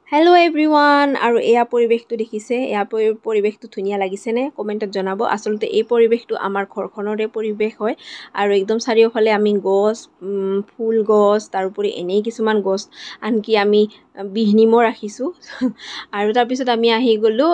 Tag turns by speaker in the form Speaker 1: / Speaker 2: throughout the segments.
Speaker 1: hello' everyone আৰু এয়া পৰিৱেশটো দেখিছে এয়া পৰিৱেশটো ধুনীয়া লাগিছেনে কমেণ্টত জনাব আচলতে এই পৰিৱেশটো আমাৰ ঘৰখনৰে পৰিৱেশ হয় আৰু একদম চাৰিওফালে আমি গছ ফুল গছ তাৰোপৰি এনেই কিছুমান গছ আনকি আমি বিহনিমো ৰাখিছোঁ আৰু তাৰপিছত আমি আহি গ'লোঁ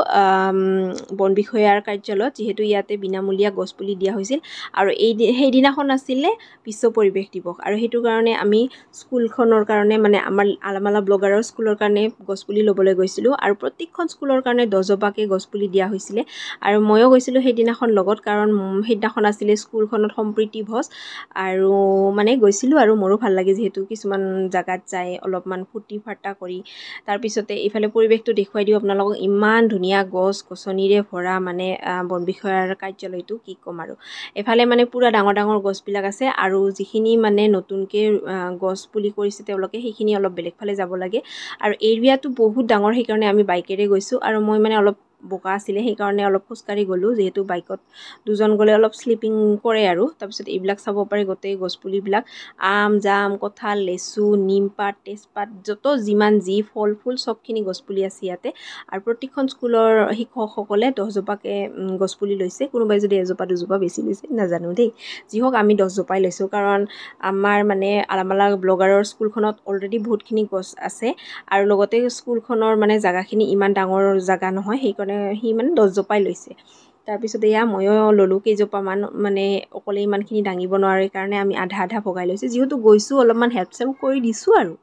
Speaker 1: বন বিষয়াৰ কাৰ্যালয়ত যিহেতু ইয়াতে বিনামূলীয়া গছপুলি দিয়া হৈছিল আৰু সেইদিনাখন আছিলে বিশ্ব পৰিৱেশ দিৱস আৰু সেইটো কাৰণে আমি স্কুলখনৰ কাৰণে মানে আমাৰ আলামালা ব্লগাৰৰ স্কুলৰ কাৰণে গছপুলি ল'বলৈ গৈছিলোঁ আৰু প্ৰত্যেকখন স্কুলৰ কাৰণে 10 জোপাকৈ গছপুলি দিয়া হৈছিলে আৰু ময়ো গৈছিলোঁ সেইদিনাখন লগত কাৰণ সেইদিনাখন আছিলে স্কুলখনত সম্প্ৰীতি ভোজ আৰু মানে গৈছিলোঁ আৰু মোৰো ভাল লাগে যিহেতু কিছুমান জাগাত যায় অলপমান ফূৰ্তি ফাৰ্তা কৰি তাৰপিছতে এইফালে পৰিৱেশটো দেখুৱাই দিওঁ আপোনালোকক ইমান ধুনীয়া গছ গছনিৰে ভৰা মানে বন বিষয়াৰ কাৰ্যালয়টো কি ক'ম আৰু এফালে মানে পুৰা ডাঙৰ ডাঙৰ গছবিলাক আছে আৰু যিখিনি মানে নতুনকৈ গছ পুলি কৰিছে তেওঁলোকে সেইখিনি অলপ বেলেগ ফালে যাব লাগে আৰু এৰিয়াটো বহুত ডাঙৰ সেইকাৰণে আমি বাইকেৰে গৈছোঁ আৰু মই মানে অলপ বোকা আছিলে সেইকাৰণে অলপ খোজকাঢ়ি গ'লোঁ যিহেতু বাইকত দুজন গ'লে অলপ শ্লিপিং কৰে আৰু তাৰপিছত এইবিলাক চাব পাৰি গোটেই গছপুলিবিলাক আম জাম কঁঠাল লেচু নিমপাত তেজপাত যত যিমান যি ফল ফুল চবখিনি গছপুলি আছে ইয়াতে আৰু প্ৰতিখন স্কুলৰ শিক্ষকসকলে 10 জোপাকৈ গছপুলি লৈছে কোনোবাই যদি এজোপা দুজোপা বেছি লৈছে নাজানো দেই যি হওক আমি 10 জোপাই লৈছোঁ কাৰণ আমাৰ মানে আলামালা ব্লগাৰৰ স্কুলখনত অলৰেডি বহুতখিনি গছ আছে আৰু লগতে স্কুলখনৰ মানে জাগাখিনি ইমান ডাঙৰ জাগা নহয় সেইকাৰণে সি মানে 10 জোপাই লৈছে তাৰপিছত এয়া ময়ো ল'লোঁ কেইজোপামান মানে অকলে ইমানখিনি দাঙিব নোৱাৰে কাৰণে আমি আধা আধা ভগাই লৈছোঁ যিহেতু গৈছোঁ অলপমান হেল্প চেল্প কৰি দিছোঁ আৰু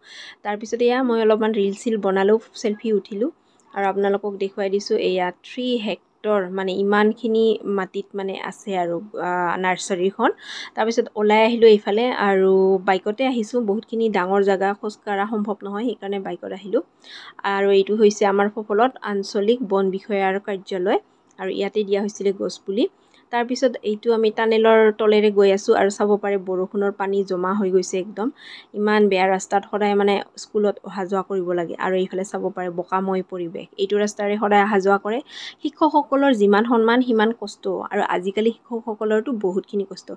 Speaker 1: তাৰপিছত এয়া মই অলপমান ৰিল চিল বনালোঁ চেল্ফি উঠিলোঁ আৰু আপোনালোকক দেখুৱাই দিছোঁ এয়া 3 হেক্টৰ মানে ইমানখিনি মাটিত মানে আছে আৰু নাৰ্চাৰীখন তাৰপিছত ওলাই আহিলোঁ এইফালে আৰু বাইকতে আহিছোঁ বহুতখিনি ডাঙৰ জেগা খোজকঢ়া সম্ভৱ নহয় সেইকাৰণে বাইকত আহিলোঁ আৰু এইটো হৈছে আমাৰ সফলত আঞ্চলিক বন বিষয়াৰ কাৰ্যালয় আৰু ইয়াতে দিয়া হৈছিলে গছপুলি তাৰপিছত এইটো আমি টানেলৰ তলেৰে গৈ আছোঁ আৰু চাব পাৰে বৰষুণৰ পানী জমা হৈ গৈছে একদম ইমান বেয়া ৰাস্তাত সদায় মানে স্কুলত অহা যোৱা কৰিব লাগে আৰু এইফালে চাব পাৰে বোকাময় পৰিৱেশ এইটো ৰাস্তাৰে সদায় অহা যোৱা কৰে শিক্ষকসকলৰ যিমান সন্মান সিমান কষ্ট আৰু আজিকালি শিক্ষকসকলৰতো বহুতখিনি কষ্ট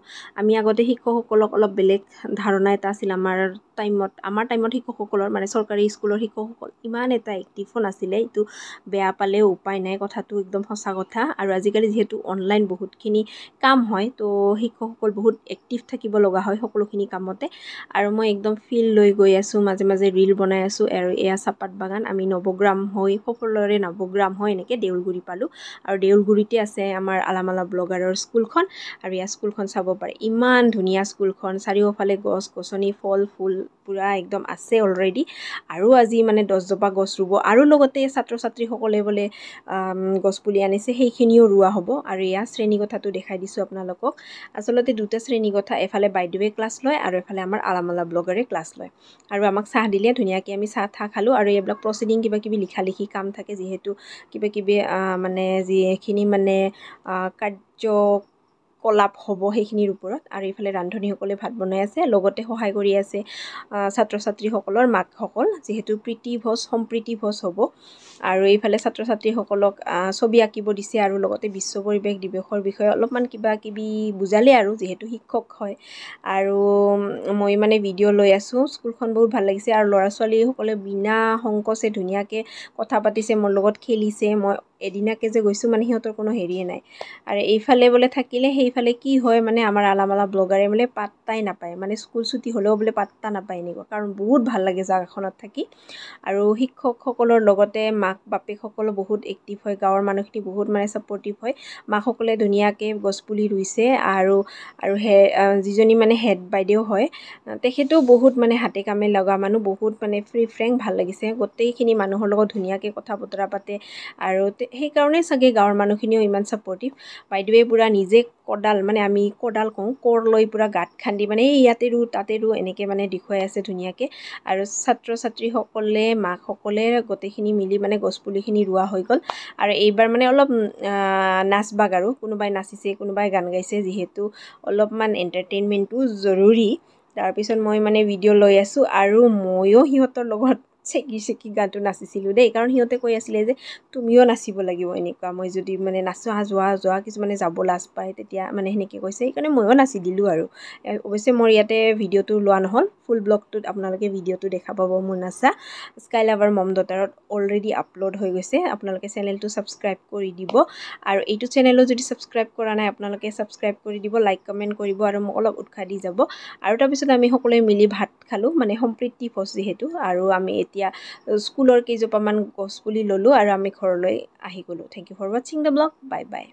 Speaker 1: আমি আগতে শিক্ষকসকলক অলপ বেলেগ ধাৰণা এটা আছিল আমাৰ টাইমত শিক্ষকসকলৰ মানে চৰকাৰী স্কুলৰ শিক্ষকসকল ইমান এটা এক্টিভো নাছিলে এইটো বেয়া পালেও উপায় নাই কথাটো একদম সঁচা কথা আৰু আজিকালি যিহেতু অনলাইন বহুতখিনি কাম হয় তো শিক্ষকসকল বহুত এক্টিভ থাকিব লগা হয় সকলোখিনি কামতে আৰু মই একদম ফিল লৈ গৈ আছোঁ মাজে মাজে ৰিল বনাই আছোঁ আৰু এয়া চাহপাত বাগান আমি নৱগ্ৰাম হৈ সকলোৰে নৱগ্ৰাম হৈ এনেকৈ দেউলগুৰি পালোঁ আৰু দেউলগুৰিতে আছে আমাৰ আলামালা ব্লগাৰৰ স্কুলখন আৰু ইয়াৰ স্কুলখন চাব পাৰে ইমান ধুনীয়া স্কুলখন চাৰিওফালে গছ গছনি ফল ফুল পুৰা একদম আছে অলৰেডি আৰু আজি মানে 10 জোপা গছ ৰুব আৰু লগতে ছাত্ৰ ছাত্ৰীসকলে বোলে গছপুলি আনিছে সেইখিনিও ৰোৱা হ'ব আৰু ইয়াৰ শ্ৰেণীকোঠাটো দেখাই দিছোঁ আপোনালোকক আচলতে দুটা শ্ৰেণীকোঠা এফালে বাইদেৱে ক্লাছ লয় আৰু এফালে আমাৰ আলামালা ব্লগাৰে ক্লাছ লয় আৰু আমাক চাহ দিলে ধুনীয়াকৈ আমি চাহ খালোঁ আৰু এইবিলাক প্ৰচিডিং কিবা কিবি লিখা লিখি কাম থাকে যিহেতু কিবা কিবি মানে যিখিনি মানে কাৰ্যকলাপ হ'ব সেইখিনিৰ ওপৰত আৰু এইফালে ৰান্ধনীসকলে ভাত বনাই আছে লগতে সহায় কৰি আছে ছাত্ৰ ছাত্ৰীসকলৰ মাকসকল যিহেতু সম্প্ৰীতি ভোজ হ'ব আৰু এইফালে ছাত্ৰ ছাত্ৰীসকলক ছবি আঁকিব দিছে আৰু লগতে বিশ্ব পৰিৱেশ দিৱসৰ বিষয়ে অলপমান কিবা কিবি বুজালে আৰু যিহেতু শিক্ষক হয় আৰু মই মানে ভিডিঅ' লৈ আছোঁ স্কুলখন বহুত ভাল লাগিছে আৰু ল'ৰা ছোৱালীসকলে বিনা সংকোচে ধুনীয়াকৈ কথা পাতিছে মোৰ লগত খেলিছে মই এদিনাকে যে গৈছোঁ মানে সিহঁতৰ কোনো হেৰিয়ে নাই আৰু এইফালে বোলে থাকিলে সেইফালে কি হয় মানে আমাৰ আলামালা ব্লগাৰে বোলে পাত্তাই নাপায় মানে স্কুল ছুটি হ'লেও বোলে পাত্তা নাপায় এনেকুৱা কাৰণ বহুত ভাল লাগে জাগাখনত থাকি আৰু শিক্ষকসকলৰ লগতে মাক বাপেকসকলো বহুত এক্টিভ হয় গাঁৱৰ মানুহখিনি বহুত মানে ছাপৰ্টিভ হয় মাকসকলে ধুনীয়াকৈ গছপুলি ৰুইছে আৰু যিজনী মানে হেড বাইদেউ হয় তেখেতেও বহুত মানে হাতে কামে লগা মানুহ বহুত মানে ফ্ৰী ফ্ৰেংক ভাল লাগিছে গোটেইখিনি মানুহৰ লগত ধুনীয়াকৈ কথা বতৰা পাতে আৰু সেইকাৰণেই চাগে গাঁৱৰ মানুহখিনিও ইমান ছাপৰ্টিভ বাইদেৱে পূৰা নিজে কোদাল মানে আমি কোদাল কওঁ কোৰ লৈ পূৰা গাঁত খান্দি মানে এই ইয়াতে ৰু তাতে ৰু এনেকৈ মানে দেখুৱাই আছে ধুনীয়াকৈ আৰু ছাত্ৰ ছাত্ৰীসকলে মাকসকলে গোটেইখিনি মিলি মানে গছপুলিখিনি ৰোৱা হৈ গ'ল আৰু এইবাৰ মানে অলপ নাচ বাগ আৰু কোনোবাই নাচিছে কোনোবাই গান গাইছে যিহেতু অলপমান এণ্টাৰটেইনমেণ্টটো জৰুৰী তাৰপিছত মই মানে ভিডিঅ' লৈ আছোঁ আৰু ময়ো সিহঁতৰ লগত চেকি গানটো নাচিছিলোঁ দেই কাৰণ সিহঁতে কৈ আছিলে যে তুমিও নাচিব লাগিব এনেকুৱা মই যদি মানে নাচা যোৱা কিছুমানে যাব লাজ পায় তেতিয়া মানে সেনেকৈ কৈছে সেইকাৰণে ময়ো নাচি দিলোঁ আৰু অৱশ্যে মোৰ ইয়াতে ভিডিঅ'টো লোৱা নহ'ল ফুল ব্লগটোত আপোনালোকে ভিডিঅ'টো দেখা পাব মোৰ নাচা স্কাই লাভাৰ মম ডটাৰত অলৰেডি আপলোড হৈ গৈছে আপোনালোকে চেনেলটো ছাবস্ক্ৰাইব কৰি দিব আৰু এইটো চেনেলো যদি ছাবস্ক্ৰাইব কৰা নাই আপোনালোকে ছাবস্ক্ৰাইব কৰি দিব লাইক কমেণ্ট কৰিব আৰু মোক অলপ উৎসাহ দি যাব আৰু তাৰপিছত আমি সকলোৱে মিলি ভাত খালোঁ মানে সম্প্ৰীতি ভোজ যিহেতু আৰু আমি এতিয়া স্কুলৰ কেইজোপামান গছ পুলি ল'লোঁ আৰু আমি ঘৰলৈ আহি গ'লোঁ থেংক ইউ ফৰ ৱাচিং দ্য ব্লগ বাই বাই